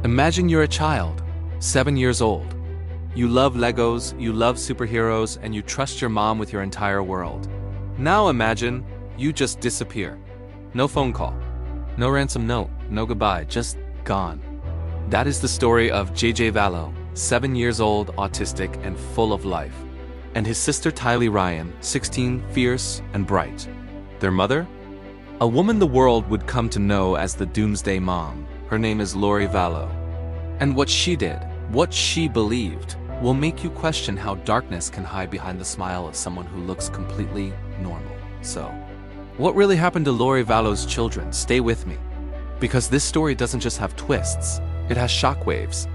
Imagine you're a child, 7 years old. You love Legos, you love superheroes, and you trust your mom with your entire world. Now imagine you just disappear. No phone call, no ransom note, no goodbye, just gone. That is the story of J.J. Vallow, 7 years old, autistic, and full of life. And his sister Tylee Ryan, 16, fierce and bright. Their mother? A woman the world would come to know as the Doomsday Mom. Her name is Lori Vallow. And what she did, what she believed, will make you question how darkness can hide behind the smile of someone who looks completely normal. So, what really happened to Lori Vallow's children? Stay with me. Because this story doesn't just have twists, it has shockwaves.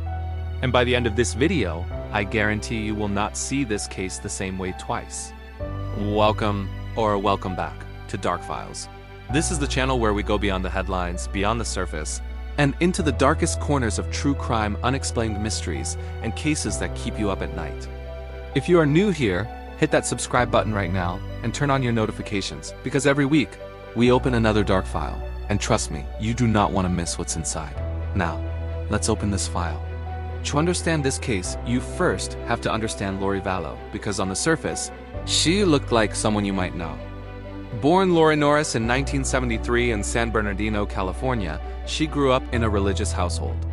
And by the end of this video, I guarantee you will not see this case the same way twice. Welcome back to Dark Files. This is the channel where we go beyond the headlines, beyond the surface, and into the darkest corners of true crime, unexplained mysteries, and cases that keep you up at night. If you are new here, hit that subscribe button right now and turn on your notifications, because every week we open another dark file. And trust me, you do not want to miss what's inside. Now, let's open this file. To understand this case, you first have to understand Lori Vallow, because on the surface, she looked like someone you might know. Born Lori Norris in 1973 in San Bernardino, California, she grew up in a religious household.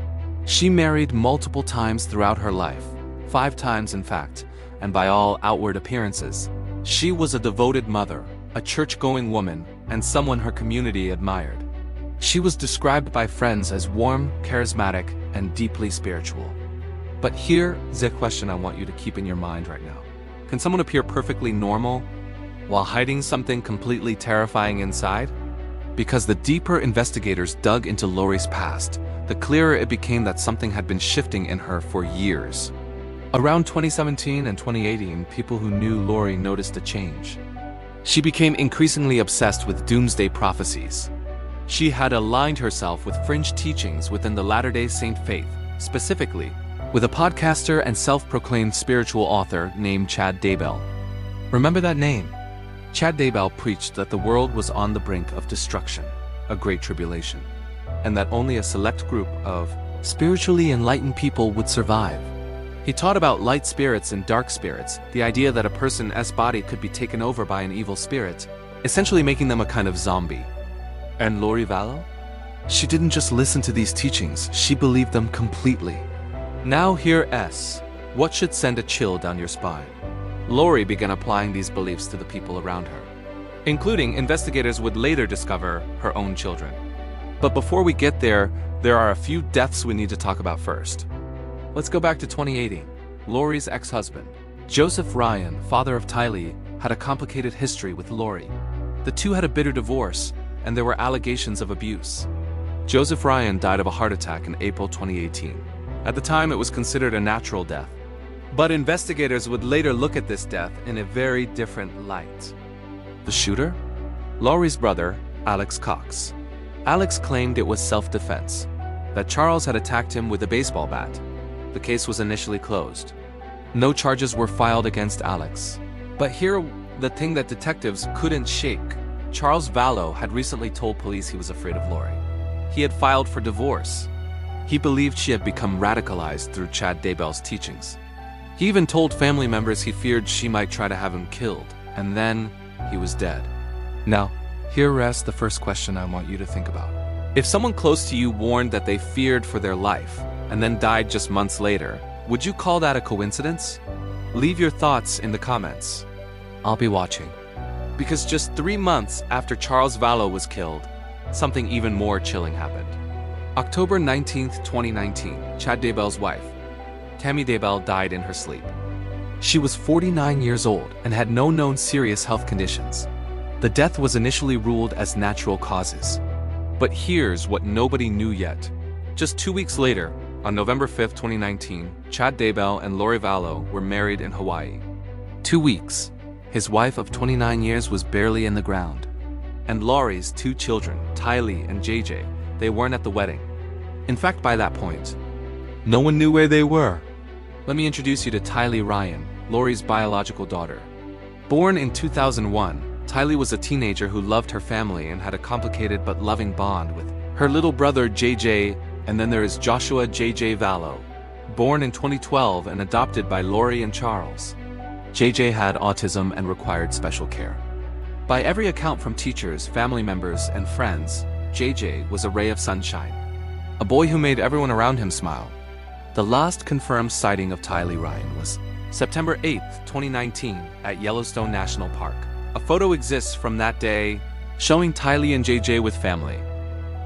She married multiple times throughout her life, 5 times in fact, and by all outward appearances, she was a devoted mother, a church-going woman, and someone her community admired. She was described by friends as warm, charismatic, and deeply spiritual. But here's a question I want you to keep in your mind right now. Can someone appear perfectly normal while hiding something completely terrifying inside? Because the deeper investigators dug into Lori's past, the clearer it became that something had been shifting in her for years. Around 2017 and 2018, people who knew Lori noticed a change. She became increasingly obsessed with doomsday prophecies. She had aligned herself with fringe teachings within the Latter-day Saint faith, specifically with a podcaster and self-proclaimed spiritual author named Chad Daybell. Remember that name? Chad Daybell preached that the world was on the brink of destruction, a great tribulation, and that only a select group of spiritually enlightened people would survive. He taught about light spirits and dark spirits, the idea that a person's body could be taken over by an evil spirit, essentially making them a kind of zombie. And Lori Vallow? She didn't just listen to these teachings, she believed them completely. Now here's what should send a chill down your spine. Lori began applying these beliefs to the people around her, including investigators would later discover her own children. But before we get there are a few deaths we need to talk about first. Let's go back to 2018. Lori's ex-husband, Joseph Ryan, father of Tylee, had a complicated history with Lori. The two had a bitter divorce, and there were allegations of abuse. Joseph Ryan died of a heart attack in April 2018. At the time, it was considered a natural death. But investigators would later look at this death in a very different light. The shooter? Lori's brother, Alex Cox. Alex claimed it was self-defense, that Charles had attacked him with a baseball bat. The case was initially closed. No charges were filed against Alex. But here, the thing that detectives couldn't shake. Charles Vallow had recently told police he was afraid of Lori. He had filed for divorce. He believed she had become radicalized through Chad Daybell's teachings. He even told family members he feared she might try to have him killed, and then he was dead. Now, here rests the first question I want you to think about. If someone close to you warned that they feared for their life, and then died just months later, would you call that a coincidence? Leave your thoughts in the comments. I'll be watching. Because just 3 months after Charles Vallow was killed, something even more chilling happened. October 19th, 2019, Chad Daybell's wife, Tammy Daybell, died in her sleep. She was 49 years old and had no known serious health conditions. The death was initially ruled as natural causes. But here's what nobody knew yet. Just 2 weeks later, on November 5th, 2019, Chad Daybell and Lori Vallow were married in Hawaii. 2 weeks. His wife of 29 years was barely in the ground. And Lori's 2 children, Tylee and JJ, they weren't at the wedding. In fact, by that point, no one knew where they were. Let me introduce you to Tylee Ryan, Lori's biological daughter. Born in 2001, Tylee was a teenager who loved her family and had a complicated but loving bond with her little brother JJ And then there is Joshua J.J. Vallow, born in 2012 and adopted by Lori and Charles. JJ had autism and required special care. By every account from teachers, family members, and friends, JJ was a ray of sunshine. A boy who made everyone around him smile. The last confirmed sighting of Tylee Ryan was September 8, 2019, at Yellowstone National Park. A photo exists from that day showing Tylee and JJ with family.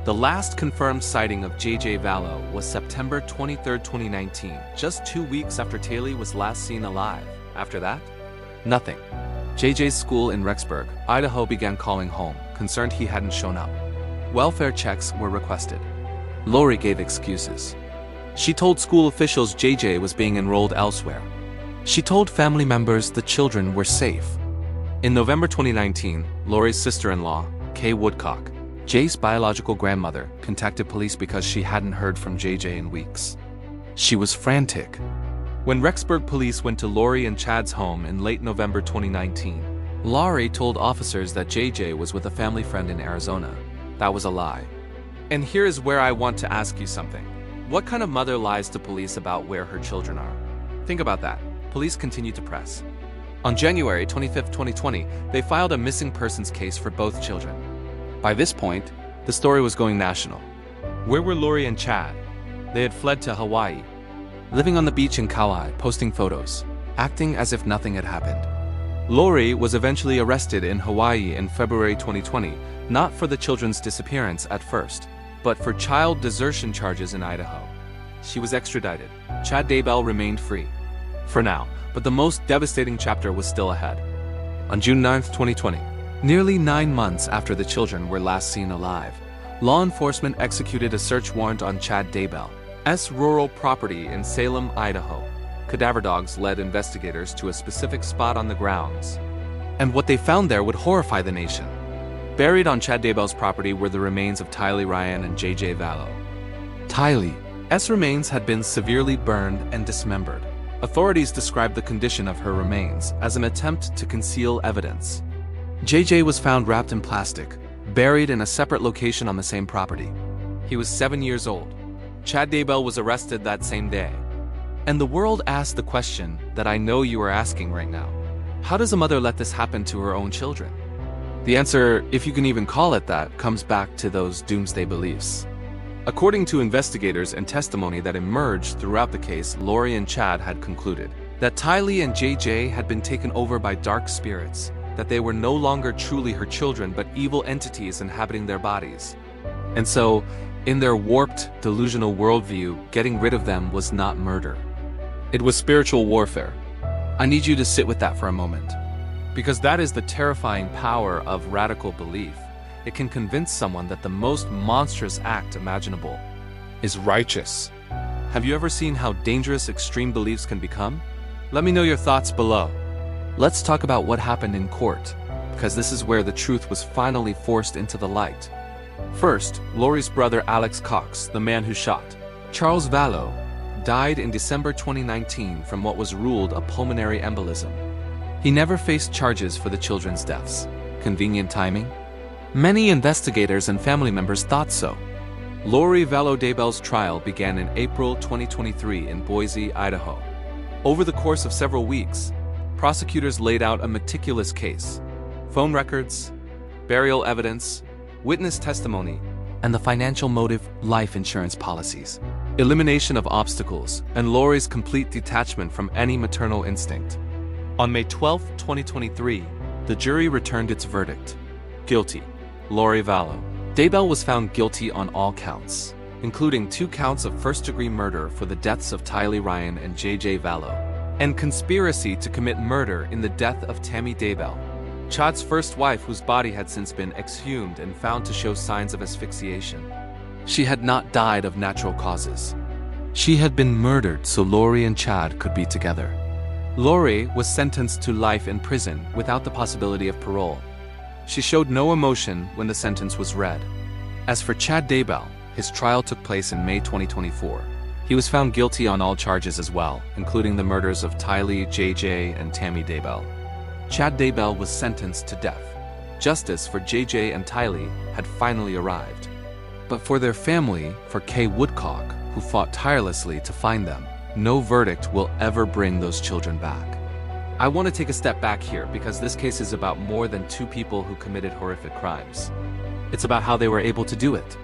The last confirmed sighting of JJ Vallow was September 23, 2019, just 2 weeks after Tylee was last seen alive. After that, nothing. JJ's school in Rexburg, Idaho began calling home, concerned he hadn't shown up. Welfare checks were requested. Lori gave excuses. She told school officials JJ was being enrolled elsewhere. She told family members the children were safe. In November 2019, Lori's sister-in-law, Kay Woodcock, Jay's biological grandmother, contacted police because she hadn't heard from JJ in weeks. She was frantic. When Rexburg police went to Lori and Chad's home in late November 2019, Lori told officers that JJ was with a family friend in Arizona. That was a lie. And here is where I want to ask you something. What kind of mother lies to police about where her children are? Think about that. Police continue to press. On January 25, 2020, they filed a missing persons case for both children. By this point, the story was going national. Where were Lori and Chad? They had fled to Hawaii, living on the beach in Kauai, posting photos, acting as if nothing had happened. Lori was eventually arrested in Hawaii in February 2020, not for the children's disappearance at first, but for child desertion charges in Idaho. She was extradited. Chad Daybell remained free. For now, but the most devastating chapter was still ahead. On June 9, 2020, nearly 9 months after the children were last seen alive, law enforcement executed a search warrant on Chad Daybell's rural property in Salem, Idaho. Cadaver dogs led investigators to a specific spot on the grounds. And what they found there would horrify the nation. Buried on Chad Daybell's property were the remains of Tylee Ryan and JJ Vallow. Tylee's remains had been severely burned and dismembered. Authorities described the condition of her remains as an attempt to conceal evidence. JJ was found wrapped in plastic, buried in a separate location on the same property. He was 7 years old. Chad Daybell was arrested that same day. And the world asked the question that I know you are asking right now. How does a mother let this happen to her own children? The answer, if you can even call it that, comes back to those doomsday beliefs. According to investigators and testimony that emerged throughout the case, Lori and Chad had concluded that Tylee and JJ had been taken over by dark spirits, that they were no longer truly her children but evil entities inhabiting their bodies. And so, in their warped, delusional worldview, getting rid of them was not murder. It was spiritual warfare. I need you to sit with that for a moment. Because that is the terrifying power of radical belief. It can convince someone that the most monstrous act imaginable is righteous. Have you ever seen how dangerous extreme beliefs can become? Let me know your thoughts below. Let's talk about what happened in court, because this is where the truth was finally forced into the light. First, Lori's brother Alex Cox, the man who shot Charles Vallow, died in December 2019 from what was ruled a pulmonary embolism. He never faced charges for the children's deaths. Convenient timing? Many investigators and family members thought so. Lori Vallow Daybell's trial began in April 2023 in Boise, Idaho. Over the course of several weeks, prosecutors laid out a meticulous case. Phone records, burial evidence, witness testimony, and the financial motive life insurance policies. Elimination of obstacles, and Lori's complete detachment from any maternal instinct. On May 12, 2023, the jury returned its verdict. Guilty. Lori Vallow. Daybell was found guilty on all counts, including 2 counts of first-degree murder for the deaths of Tylee Ryan and JJ Vallow, and conspiracy to commit murder in the death of Tammy Daybell, Chad's first wife, whose body had since been exhumed and found to show signs of asphyxiation. She had not died of natural causes. She had been murdered so Lori and Chad could be together. Lori was sentenced to life in prison without the possibility of parole. She showed no emotion when the sentence was read. As for Chad Daybell, his trial took place in May 2024. He was found guilty on all charges as well, including the murders of Tylee, JJ, and Tammy Daybell. Chad Daybell was sentenced to death. Justice for JJ and Tylee had finally arrived. But for their family, for Kay Woodcock, who fought tirelessly to find them, no verdict will ever bring those children back. I want to take a step back here because this case is about more than two people who committed horrific crimes. It's about how they were able to do it.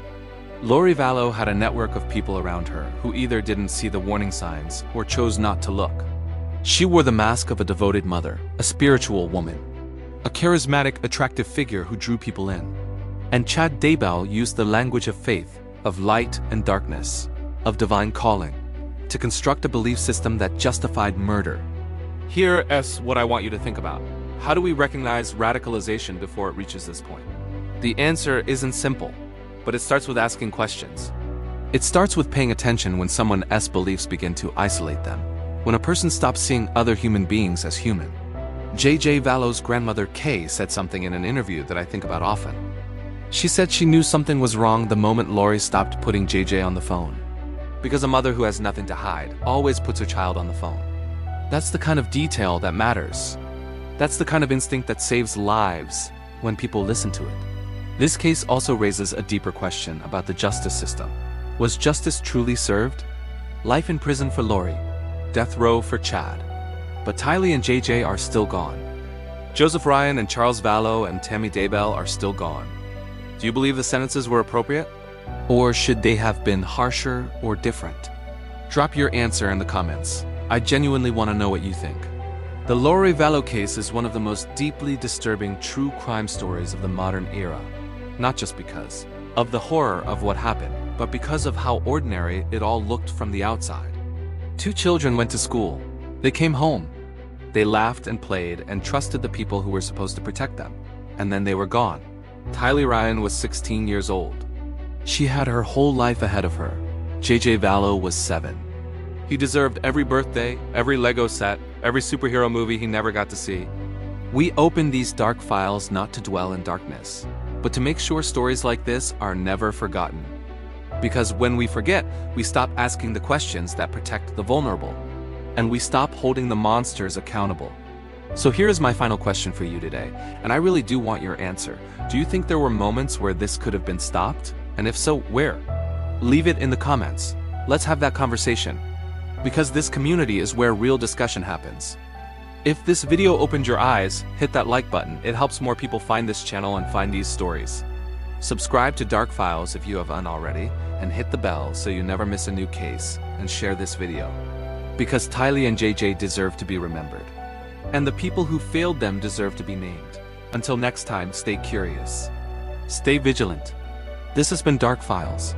Lori Vallow had a network of people around her who either didn't see the warning signs or chose not to look. She wore the mask of a devoted mother, a spiritual woman, a charismatic, attractive figure who drew people in. And Chad Daybell used the language of faith, of light and darkness, of divine calling, to construct a belief system that justified murder. Here's what I want you to think about. How do we recognize radicalization before it reaches this point? The answer isn't simple, but it starts with asking questions. It starts with paying attention when someone's beliefs begin to isolate them, when a person stops seeing other human beings as human. J.J. Vallow's grandmother Kay said something in an interview that I think about often. She said she knew something was wrong the moment Lori stopped putting J.J. on the phone. Because a mother who has nothing to hide always puts her child on the phone. That's the kind of detail that matters. That's the kind of instinct that saves lives when people listen to it. This case also raises a deeper question about the justice system. Was justice truly served? Life in prison for Lori, death row for Chad. But Tylee and JJ are still gone. Joseph Ryan and Charles Vallow and Tammy Daybell are still gone. Do you believe the sentences were appropriate? Or should they have been harsher or different? Drop your answer in the comments. I genuinely want to know what you think. The Lori Vallow case is one of the most deeply disturbing true crime stories of the modern era. Not just because of the horror of what happened, but because of how ordinary it all looked from the outside. Two children went to school. They came home. They laughed and played and trusted the people who were supposed to protect them. And then they were gone. Tylee Ryan was 16 years old. She had her whole life ahead of her. J.J. Vallow was 7. He deserved every birthday, every Lego set, every superhero movie he never got to see. We open these dark files not to dwell in darkness, but to make sure stories like this are never forgotten. Because when we forget, we stop asking the questions that protect the vulnerable, and we stop holding the monsters accountable. So here's my final question for you today, and I really do want your answer. Do you think there were moments where this could have been stopped? And if so, where? Leave it in the comments. Let's have that conversation. Because this community is where real discussion happens. If this video opened your eyes, hit that like button. It helps more people find this channel and find these stories. Subscribe to Dark Files if you haven't already, and hit the bell so you never miss a new case, and share this video. Because Tylee and JJ deserve to be remembered. And the people who failed them deserve to be named. Until next time, stay curious. Stay vigilant. This has been Dark Files.